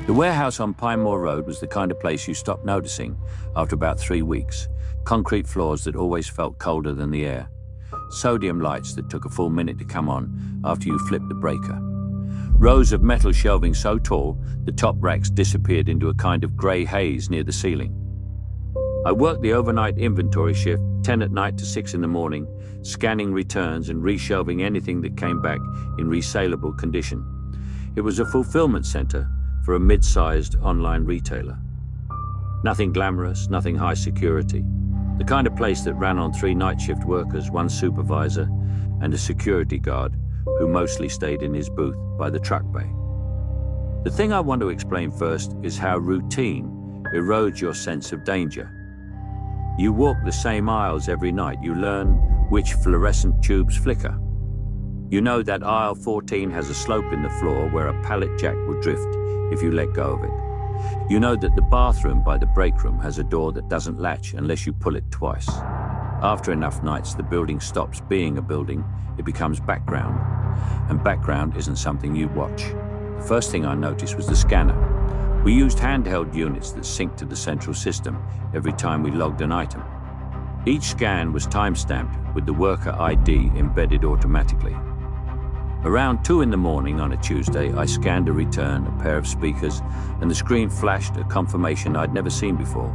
The warehouse on Pine Moor Road was the kind of place you stopped noticing after about 3 weeks. Concrete floors that always felt colder than the air. Sodium lights that took a full minute to come on after you flipped the breaker. Rows of metal shelving so tall, the top racks disappeared into a kind of grey haze near the ceiling. I worked the overnight inventory shift, 10 at night to 6 in the morning, scanning returns and reshelving anything that came back in resaleable condition. It was a fulfillment center for a mid-sized online retailer. Nothing glamorous, nothing high security. The kind of place that ran on 3 night shift workers, 1 supervisor, and a security guard who mostly stayed in his booth by the truck bay. The thing I want to explain first is how routine erodes your sense of danger. You walk the same aisles every night. You learn which fluorescent tubes flicker. You know that aisle 14 has a slope in the floor where a pallet jack will drift if you let go of it. You know that the bathroom by the break room has a door that doesn't latch unless you pull it twice. After enough nights, the building stops being a building. It becomes background. And background isn't something you watch. The first thing I noticed was the scanner. We used handheld units that synced to the central system every time we logged an item. Each scan was time-stamped with the worker ID embedded automatically. Around 2 in the morning on a Tuesday, I scanned a return, a pair of speakers, and the screen flashed a confirmation I'd never seen before.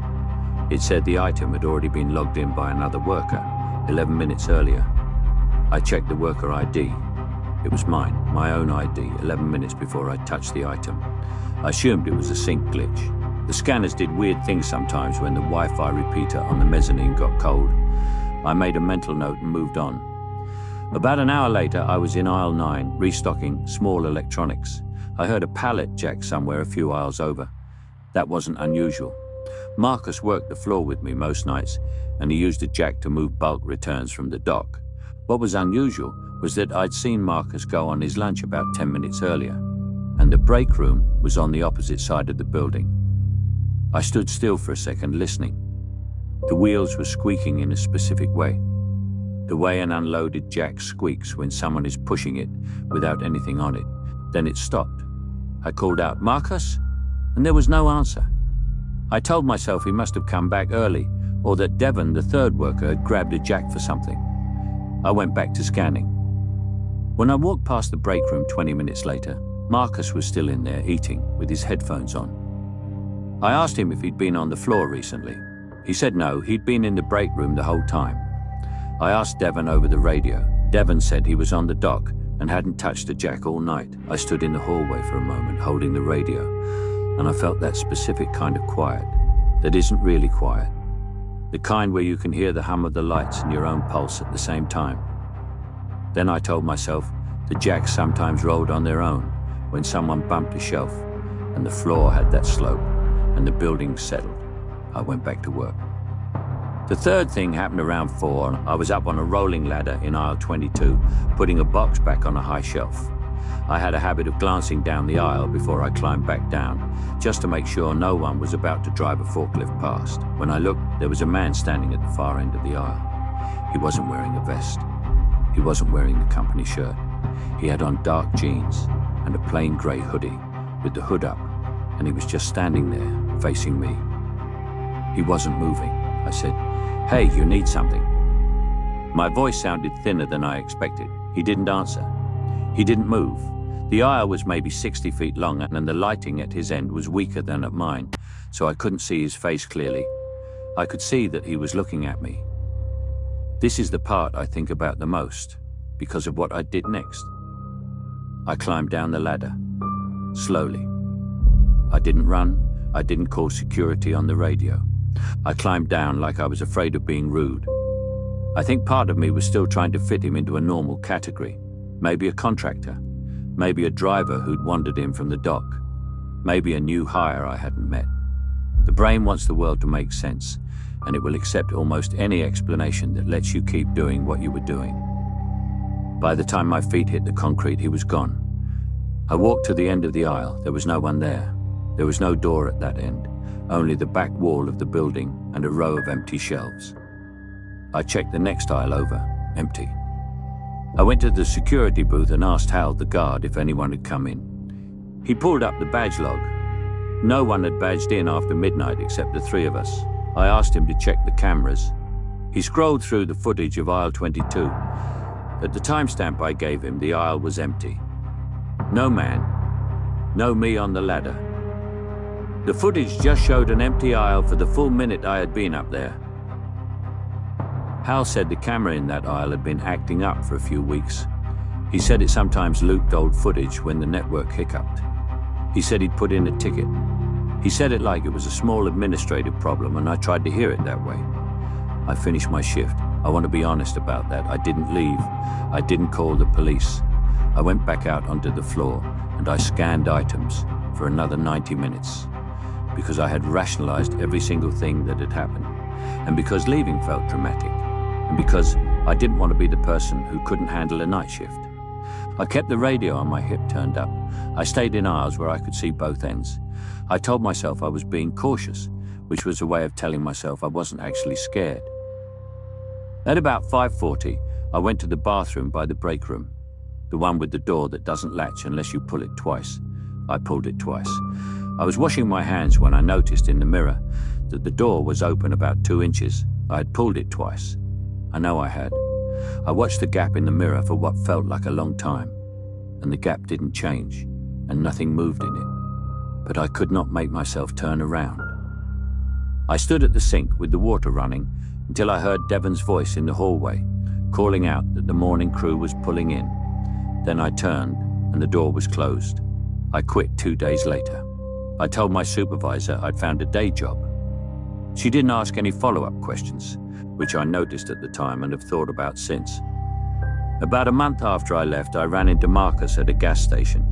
It said the item had already been logged in by another worker, 11 minutes earlier. I checked the worker ID. It was mine, my own ID, 11 minutes before I touched the item. I assumed it was a sync glitch. The scanners did weird things sometimes when the Wi-Fi repeater on the mezzanine got cold. I made a mental note and moved on. About an hour later, I was in aisle 9, restocking small electronics. I heard a pallet jack somewhere a few aisles over. That wasn't unusual. Marcus worked the floor with me most nights, and he used a jack to move bulk returns from the dock. What was unusual was that I'd seen Marcus go on his lunch about 10 minutes earlier, and the break room was on the opposite side of the building. I stood still for a second, listening. The wheels were squeaking in a specific way. The way an unloaded jack squeaks when someone is pushing it without anything on it. Then it stopped. I called out, "Marcus?" And there was no answer. I told myself he must have come back early, or that Devon, the third worker, had grabbed a jack for something. I went back to scanning. When I walked past the break room 20 minutes later, Marcus was still in there eating with his headphones on. I asked him if he'd been on the floor recently. He said no, he'd been in the break room the whole time. I asked Devon over the radio. Devon said he was on the dock and hadn't touched a jack all night. I stood in the hallway for a moment holding the radio, and I felt that specific kind of quiet that isn't really quiet. The kind where you can hear the hum of the lights and your own pulse at the same time. Then I told myself the jacks sometimes rolled on their own when someone bumped a shelf and the floor had that slope and the building settled. I went back to work. The third thing happened around 4. I was up on a rolling ladder in aisle 22, putting a box back on a high shelf. I had a habit of glancing down the aisle before I climbed back down, just to make sure no one was about to drive a forklift past. When I looked, there was a man standing at the far end of the aisle. He wasn't wearing a vest. He wasn't wearing the company shirt. He had on dark jeans and a plain grey hoodie with the hood up, and he was just standing there, facing me. He wasn't moving. I said, "Hey, you need something?" My voice sounded thinner than I expected. He didn't answer. He didn't move. The aisle was maybe 60 feet long, and the lighting at his end was weaker than at mine, so I couldn't see his face clearly. I could see that he was looking at me. This is the part I think about the most, because of what I did next. I climbed down the ladder, slowly. I didn't run. I didn't call security on the radio. I climbed down like I was afraid of being rude. I think part of me was still trying to fit him into a normal category. Maybe a contractor. Maybe a driver who'd wandered in from the dock. Maybe a new hire I hadn't met. The brain wants the world to make sense, and it will accept almost any explanation that lets you keep doing what you were doing. By the time my feet hit the concrete, he was gone. I walked to the end of the aisle. There was no one there. There was no door at that end, only the back wall of the building and a row of empty shelves. I checked the next aisle over, empty. I went to the security booth and asked Hal, the guard, if anyone had come in. He pulled up the badge log. No one had badged in after midnight except the three of us. I asked him to check the cameras. He scrolled through the footage of aisle 22. At the timestamp I gave him, the aisle was empty. No man, no me on the ladder. The footage just showed an empty aisle for the full minute I had been up there. Hal said the camera in that aisle had been acting up for a few weeks. He said it sometimes looped old footage when the network hiccuped. He said he'd put in a ticket. He said it like it was a small administrative problem, and I tried to hear it that way. I finished my shift. I want to be honest about that. I didn't leave. I didn't call the police. I went back out onto the floor and I scanned items for another 90 minutes because I had rationalized every single thing that had happened, and because leaving felt dramatic, and because I didn't want to be the person who couldn't handle a night shift. I kept the radio on my hip turned up. I stayed in aisles where I could see both ends. I told myself I was being cautious, which was a way of telling myself I wasn't actually scared. At about 5:40, I went to the bathroom by the break room, the one with the door that doesn't latch unless you pull it twice. I pulled it twice. I was washing my hands when I noticed in the mirror that the door was open about 2 inches. I had pulled it twice. I know I had. I watched the gap in the mirror for what felt like a long time, and the gap didn't change, and nothing moved in it. But I could not make myself turn around. I stood at the sink with the water running until I heard Devon's voice in the hallway, calling out that the morning crew was pulling in. Then I turned, and the door was closed. I quit 2 days later. I told my supervisor I'd found a day job. She didn't ask any follow-up questions, which I noticed at the time and have thought about since. About a month after I left, I ran into Marcus at a gas station.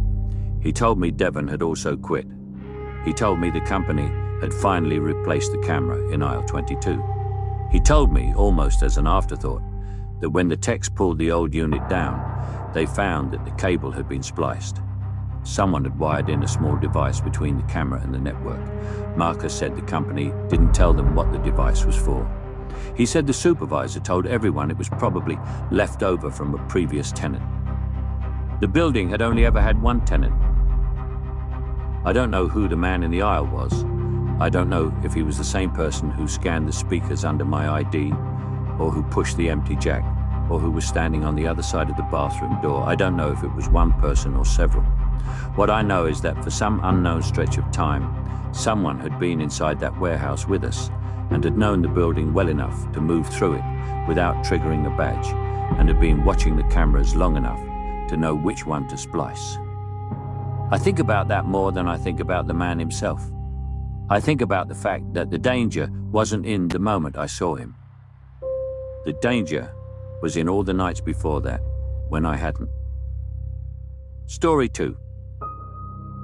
He told me Devon had also quit. He told me the company had finally replaced the camera in aisle 22. He told me, almost as an afterthought, that when the techs pulled the old unit down, they found that the cable had been spliced. Someone had wired in a small device between the camera and the network. Marcus said the company didn't tell them what the device was for. He said the supervisor told everyone it was probably left over from a previous tenant. The building had only ever had one tenant. I don't know who the man in the aisle was. I don't know if he was the same person who scanned the speakers under my ID, or who pushed the empty jack, or who was standing on the other side of the bathroom door. I don't know if it was one person or several. What I know is that for some unknown stretch of time, someone had been inside that warehouse with us and had known the building well enough to move through it without triggering a badge, and had been watching the cameras long enough to know which one to splice. I think about that more than I think about the man himself. I think about the fact that the danger wasn't in the moment I saw him. The danger was in all the nights before that, when I hadn't. Story 2.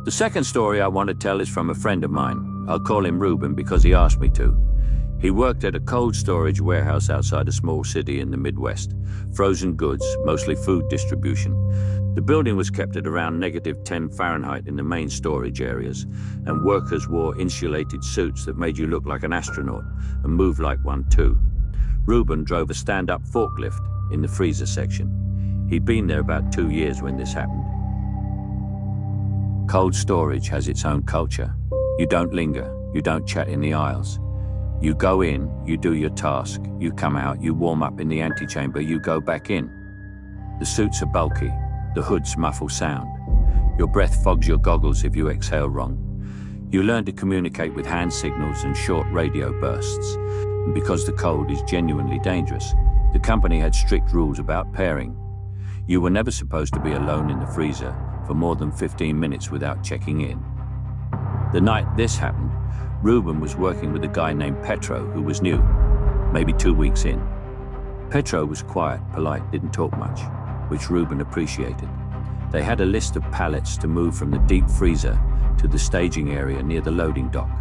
The second story I want to tell is from a friend of mine. I'll call him Ruben because he asked me to. He worked at a cold storage warehouse outside a small city in the Midwest. Frozen goods, mostly food distribution. The building was kept at around -10 Fahrenheit in the main storage areas, and workers wore insulated suits that made you look like an astronaut and move like one too. Ruben drove a stand-up forklift in the freezer section. He'd been there about 2 years when this happened. Cold storage has its own culture. You don't linger, you don't chat in the aisles. You go in, you do your task, you come out, you warm up in the antechamber, you go back in. The suits are bulky, the hoods muffle sound. Your breath fogs your goggles if you exhale wrong. You learn to communicate with hand signals and short radio bursts. And because the cold is genuinely dangerous, the company had strict rules about pairing. You were never supposed to be alone in the freezer for more than 15 minutes without checking in. The night this happened, Ruben was working with a guy named Petro who was new, maybe 2 weeks in. Petro was quiet, polite, didn't talk much, which Ruben appreciated. They had a list of pallets to move from the deep freezer to the staging area near the loading dock.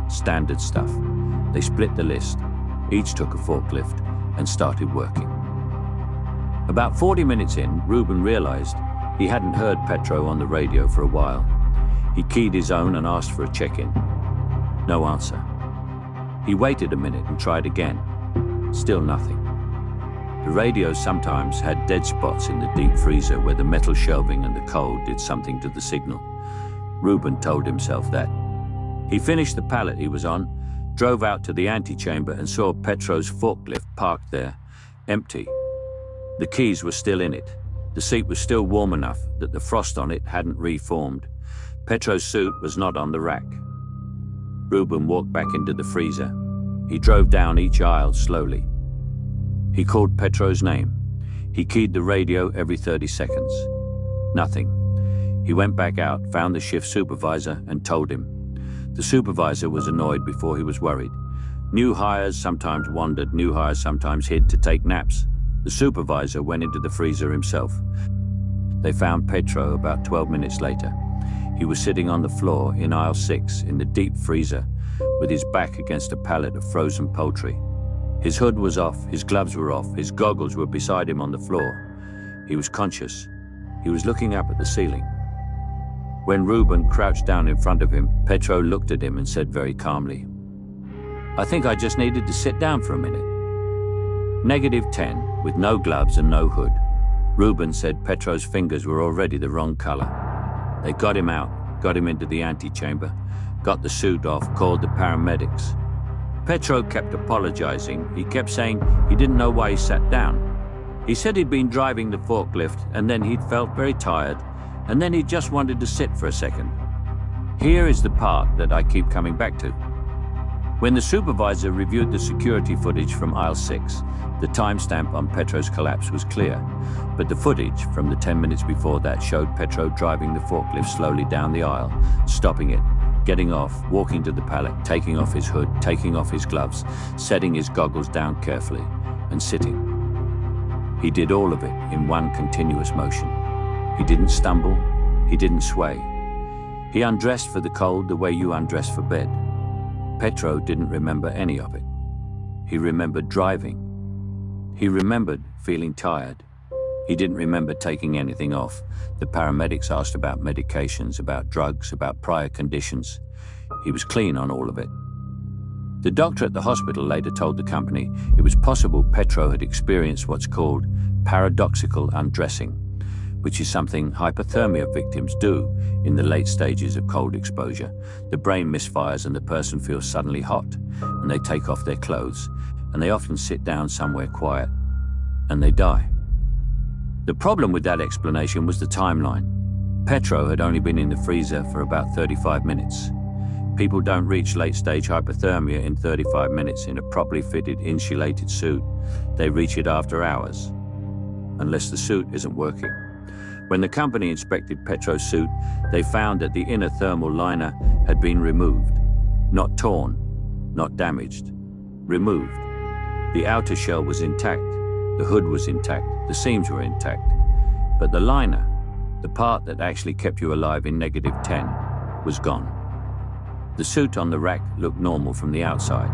Standard stuff. They split the list, each took a forklift, and started working. About 40 minutes in, Ruben realized he hadn't heard Petro on the radio for a while. He keyed his own and asked for a check-in. No answer. He waited a minute and tried again. Still nothing. The radio sometimes had dead spots in the deep freezer where the metal shelving and the cold did something to the signal. Ruben told himself that He finished the pallet he was on, drove out to the antechamber and saw Petro's forklift parked there, empty. The keys were still in it. The seat was still warm enough that the frost on it hadn't reformed. Petro's suit was not on the rack. Ruben walked back into the freezer. He drove down each aisle slowly. He called Petro's name. He keyed the radio every 30 seconds. Nothing. He went back out, found the shift supervisor, and told him. The supervisor was annoyed before he was worried. New hires sometimes wandered, new hires sometimes hid to take naps. The supervisor went into the freezer himself. They found Petro about 12 minutes later. He was sitting on the floor in aisle 6 in the deep freezer with his back against a pallet of frozen poultry. His hood was off, his gloves were off, his goggles were beside him on the floor. He was conscious. He was looking up at the ceiling. When Ruben crouched down in front of him, Petro looked at him and said very calmly, "I think I just needed to sit down for a minute." -10, with no gloves and no hood. Ruben said Petro's fingers were already the wrong color. They got him out, got him into the antechamber, got the suit off, called the paramedics. Petro kept apologizing. He kept saying he didn't know why he sat down. He said he'd been driving the forklift and then he'd felt very tired and then he just wanted to sit for a second. Here is the part that I keep coming back to. When the supervisor reviewed the security footage from aisle 6, the timestamp on Petro's collapse was clear, but the footage from the 10 minutes before that showed Petro driving the forklift slowly down the aisle, stopping it, getting off, walking to the pallet, taking off his hood, taking off his gloves, setting his goggles down carefully, and sitting. He did all of it in one continuous motion. He didn't stumble, he didn't sway. He undressed for the cold the way you undress for bed. Petro didn't remember any of it. He remembered driving. He remembered feeling tired. He didn't remember taking anything off. The paramedics asked about medications, about drugs, about prior conditions. He was clean on all of it. The doctor at the hospital later told the company it was possible Petro had experienced what's called paradoxical undressing, which is something hypothermia victims do in the late stages of cold exposure. The brain misfires and the person feels suddenly hot, and they take off their clothes, and they often sit down somewhere quiet, and they die. The problem with that explanation was the timeline. Petro had only been in the freezer for about 35 minutes. People don't reach late-stage hypothermia in 35 minutes in a properly fitted, insulated suit. They reach it after hours, unless the suit isn't working. When the company inspected Petro's suit, they found that the inner thermal liner had been removed. Not torn, not damaged. Removed. The outer shell was intact, the hood was intact, the seams were intact. But the liner, the part that actually kept you alive in -10, was gone. The suit on the rack looked normal from the outside.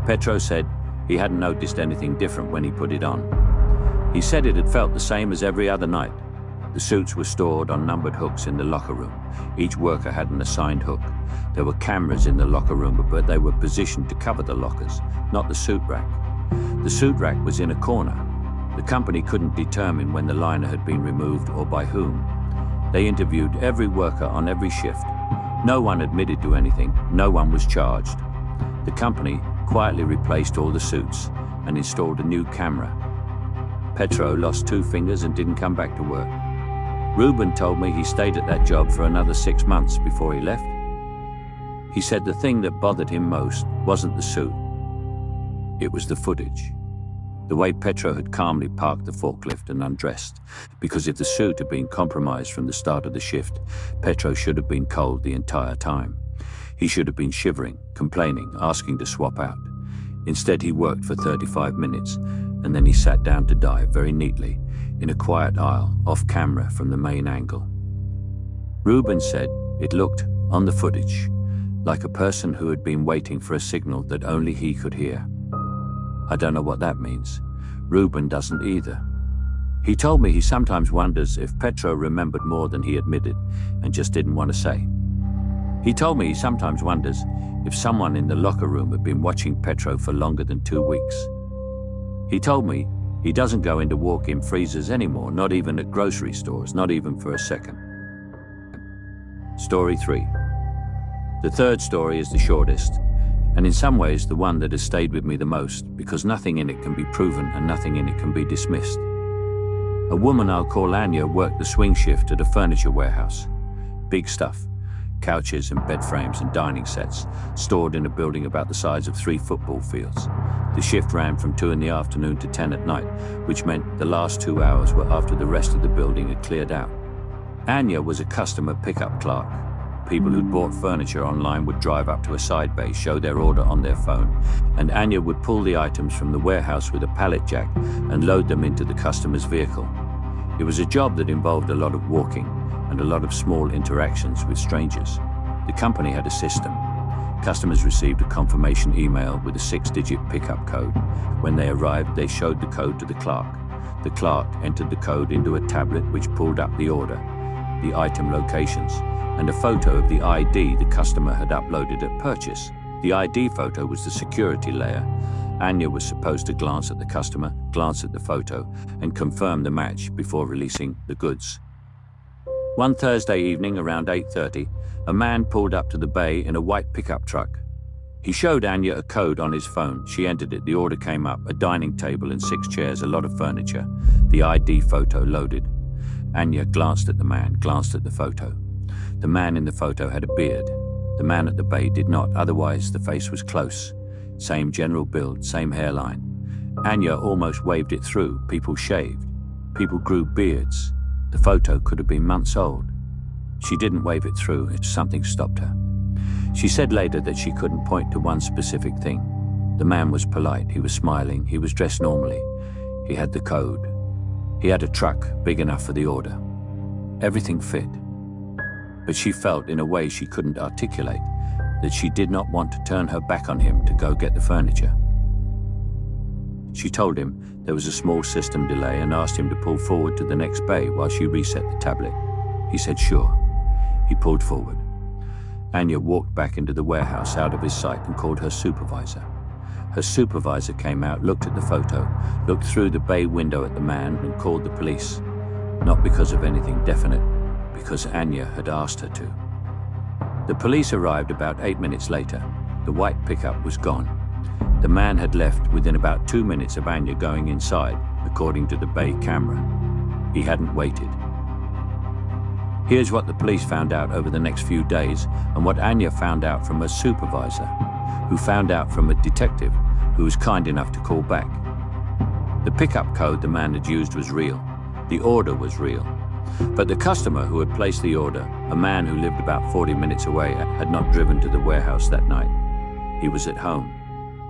Petro said he hadn't noticed anything different when he put it on. He said it had felt the same as every other night. The suits were stored on numbered hooks in the locker room. Each worker had an assigned hook. There were cameras in the locker room, but they were positioned to cover the lockers, not the suit rack. The suit rack was in a corner. The company couldn't determine when the liner had been removed or by whom. They interviewed every worker on every shift. No one admitted to anything. No one was charged. The company quietly replaced all the suits and installed a new camera. Petro lost 2 fingers and didn't come back to work. Ruben told me he stayed at that job for another 6 months before he left. He said the thing that bothered him most wasn't the suit. It was the footage. The way Petro had calmly parked the forklift and undressed, because if the suit had been compromised from the start of the shift, Petro should have been cold the entire time. He should have been shivering, complaining, asking to swap out. Instead, he worked for 35 minutes, and then he sat down to die very neatly, in a quiet aisle, off camera from the main angle. Ruben said it looked, on the footage, like a person who had been waiting for a signal that only he could hear. I don't know what that means. Ruben doesn't either. He told me he sometimes wonders if Petro remembered more than he admitted and just didn't want to say. He told me he sometimes wonders if someone in the locker room had been watching Petro for longer than 2 weeks. He told me he doesn't go into walk-in freezers anymore, not even at grocery stores, not even for a second. Story 3. The third story is the shortest, and in some ways the one that has stayed with me the most, because nothing in it can be proven and nothing in it can be dismissed. A woman I'll call Anya worked the swing shift at a furniture warehouse. Big stuff. Couches and bed frames and dining sets, stored in a building about the size of 3 football fields. The shift ran from 2 in the afternoon to 10 at night, which meant the last 2 hours were after the rest of the building had cleared out. Anya was a customer pickup clerk. People who'd bought furniture online would drive up to a side bay, show their order on their phone, and Anya would pull the items from the warehouse with a pallet jack and load them into the customer's vehicle. It was a job that involved a lot of walking and a lot of small interactions with strangers. The company had a system. Customers received a confirmation email with a 6-digit pickup code. When they arrived, they showed the code to the clerk. The clerk entered the code into a tablet which pulled up the order, the item locations, and a photo of the ID the customer had uploaded at purchase. The ID photo was the security layer. Anya was supposed to glance at the customer, glance at the photo, and confirm the match before releasing the goods. One Thursday evening around 8:30, a man pulled up to the bay in a white pickup truck. He showed Anya a code on his phone. She entered it. The order came up, a dining table and 6 chairs, a lot of furniture. The ID photo loaded. Anya glanced at the man, glanced at the photo. The man in the photo had a beard. The man at the bay did not, otherwise the face was close. Same general build, same hairline. Anya almost waved it through. People shaved. People grew beards. The photo could have been months old. She didn't wave it through. Something stopped her. She said later that she couldn't point to one specific thing. The man was polite. He was smiling. He was dressed normally. He had the code. He had a truck big enough for the order. Everything fit. But she felt, in a way she couldn't articulate, that she did not want to turn her back on him to go get the furniture. She told him there was a small system delay and asked him to pull forward to the next bay while she reset the tablet. He said sure. He pulled forward. Anya walked back into the warehouse out of his sight and called her supervisor. Her supervisor came out, looked at the photo, looked through the bay window at the man and called the police. Not because of anything definite, because Anya had asked her to. The police arrived about 8 minutes later. The white pickup was gone. The man had left within about 2 minutes of Anya going inside, according to the bay camera. He hadn't waited. Here's what the police found out over the next few days and what Anya found out from her supervisor, who found out from a detective who was kind enough to call back. The pickup code the man had used was real. The order was real. But the customer who had placed the order, a man who lived about 40 minutes away, had not driven to the warehouse that night. He was at home.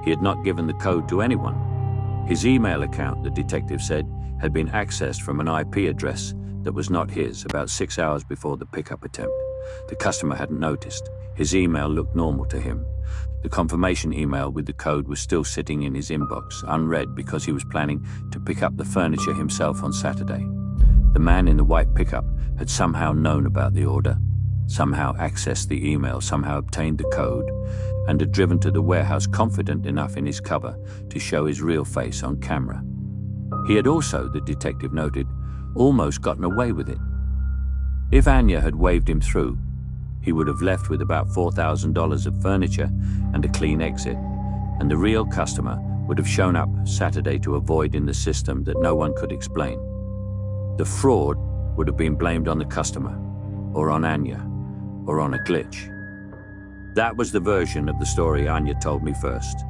He had not given the code to anyone. His email account, the detective said, had been accessed from an IP address that was not his about 6 hours before the pickup attempt. The customer hadn't noticed. His email looked normal to him. The confirmation email with the code was still sitting in his inbox, unread because he was planning to pick up the furniture himself on Saturday. The man in the white pickup had somehow known about the order, somehow accessed the email, somehow obtained the code, and had driven to the warehouse confident enough in his cover to show his real face on camera. He had also, the detective noted, almost gotten away with it. If Anya had waved him through, he would have left with about $4,000 of furniture and a clean exit, and the real customer would have shown up Saturday to avoid in the system that no one could explain. The fraud would have been blamed on the customer, or on Anya, or on a glitch. That was the version of the story Anya told me first.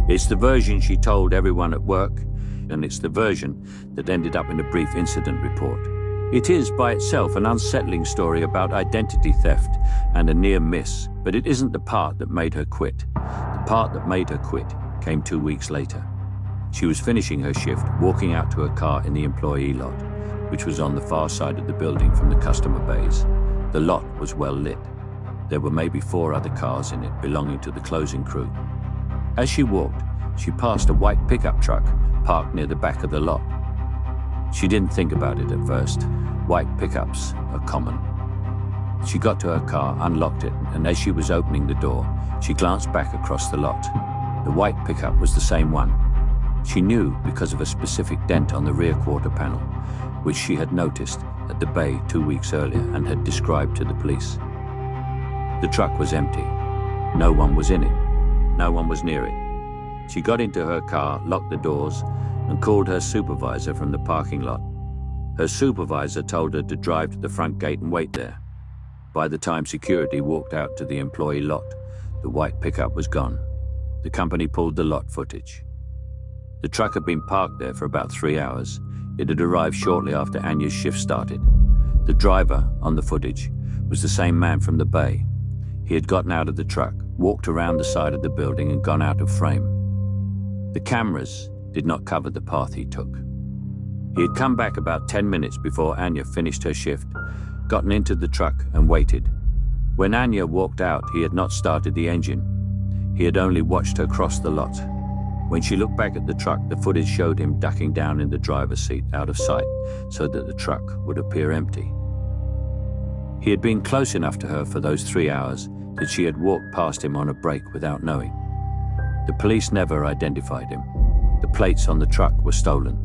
It's the version she told everyone at work, and it's the version that ended up in a brief incident report. It is, by itself, an unsettling story about identity theft and a near miss, but it isn't the part that made her quit. The part that made her quit came 2 weeks later. She was finishing her shift, walking out to her car in the employee lot, which was on the far side of the building from the customer bays. The lot was well lit. There were maybe 4 other cars in it belonging to the closing crew. As she walked, she passed a white pickup truck parked near the back of the lot. She didn't think about it at first. White pickups are common. She got to her car, unlocked it, and as she was opening the door, she glanced back across the lot. The white pickup was the same one. She knew because of a specific dent on the rear quarter panel, which she had noticed at the bay 2 weeks earlier and had described to the police. The truck was empty. No one was in it. No one was near it. She got into her car, locked the doors, and called her supervisor from the parking lot. Her supervisor told her to drive to the front gate and wait there. By the time security walked out to the employee lot, the white pickup was gone. The company pulled the lot footage. The truck had been parked there for about 3 hours. It had arrived shortly after Anya's shift started. The driver, on the footage, was the same man from the bay. He had gotten out of the truck, walked around the side of the building and gone out of frame. The cameras did not cover the path he took. He had come back about 10 minutes before Anya finished her shift, gotten into the truck and waited. When Anya walked out, he had not started the engine. He had only watched her cross the lot. When she looked back at the truck, the footage showed him ducking down in the driver's seat out of sight so that the truck would appear empty. He had been close enough to her for those 3 hours that she had walked past him on a break without knowing. The police never identified him. The plates on the truck were stolen.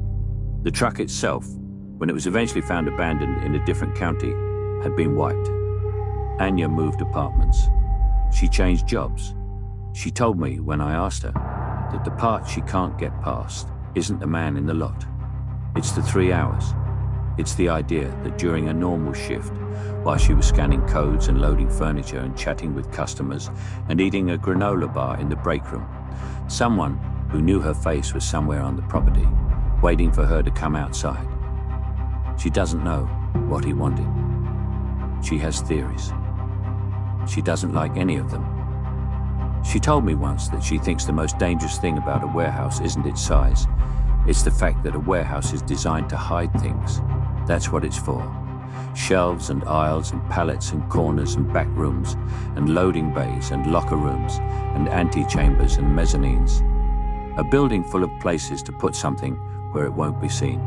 The truck itself, when it was eventually found abandoned in a different county, had been wiped. Anya moved apartments. She changed jobs. She told me, when I asked her, that the part she can't get past isn't the man in the lot. It's the 3 hours. It's the idea that during a normal shift, while she was scanning codes and loading furniture and chatting with customers and eating a granola bar in the break room, someone who knew her face was somewhere on the property, waiting for her to come outside. She doesn't know what he wanted. She has theories. She doesn't like any of them. She told me once that she thinks the most dangerous thing about a warehouse isn't its size. It's the fact that a warehouse is designed to hide things. That's what it's for. Shelves and aisles and pallets and corners and back rooms and loading bays and locker rooms and antechambers and mezzanines. A building full of places to put something where it won't be seen.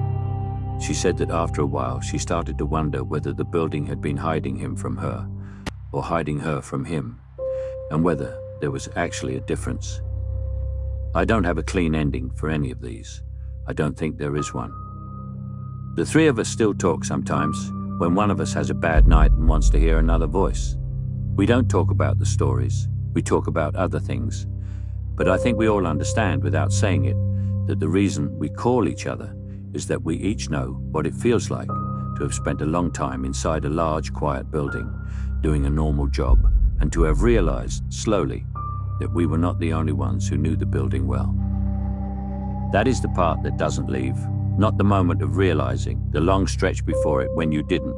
She said that after a while she started to wonder whether the building had been hiding him from her or hiding her from him, and whether there was actually a difference. I don't have a clean ending for any of these. I don't think there is one. The three of us still talk sometimes when one of us has a bad night and wants to hear another voice. We don't talk about the stories. We talk about other things. But I think we all understand without saying it that the reason we call each other is that we each know what it feels like to have spent a long time inside a large, quiet building, doing a normal job, and to have realized, slowly, that we were not the only ones who knew the building well. That is the part that doesn't leave, not the moment of realizing, the long stretch before it when you didn't,